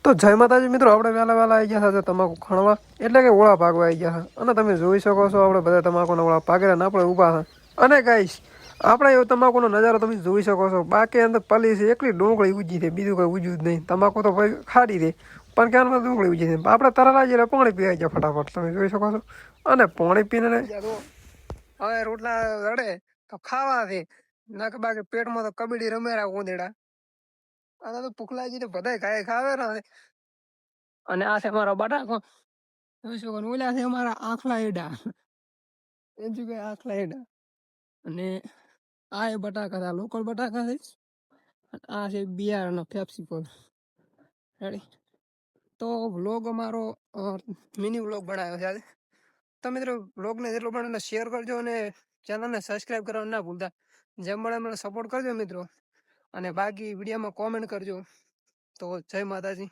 તો જય માતાજી મિત્રો, આપણે વહેલા વહેલા આવી ગયા છે તમાકુ ખણવા, એટલે કે ઓળા ભાગવા આવી ગયા છે. અને તમે જોઈ શકો છો આપણે બધા તમાકુના ઓળા ભાગેલા આપણે ઊભા છે. અને ગાઈસ આપણે એવો તમાકુનો નજારો તમે જોઈ શકો છો. બાકી અંદર પલી છે એકલી ડુંગળી ઉજી છે, બીજું કંઈ ઉજ્યું જ નહીં. તમાકુ તો ભાઈ ખાડી દે, પણ ક્યાં ડુંગળી ઉજી છે. આપણે તરલા જઈને પાણી પીવાઈ ગયા ફટાફટ, તમે જોઈ શકો છો. અને પાણી પીને હવે રોટલા રડે તો ખાવા છે, નાક બાકી પેટમાં તો કબડ્ડી રમેરા ઉંદેડા. અને તો પુખલાજી તો બધા ખાય ખાવે ને. અને આ છે અમારા બટાકો, ઓલા છે અમારા આખલા એડા, એ જગ્યાએ આખલા એડા. અને આ એ બટાકા, આ લોકલ બટાકા છે. આ છે બિયારનો પેપ્સિકો. રેડી. તો વ્લોગ અમારો મિની વ્લોગ બનાવ્યો છે આજે. તો મિત્રો વ્લોગને જેટલો પણ શેર કરજો અને ચેનલને સબસ્ક્રાઈબ કરવાનું ના ભૂલતા. જેમ મળે મને સપોર્ટ કરજો મિત્રો. અને બાકી વિડીયોમાં કોમેન્ટ કરજો. તો જય માતાજી.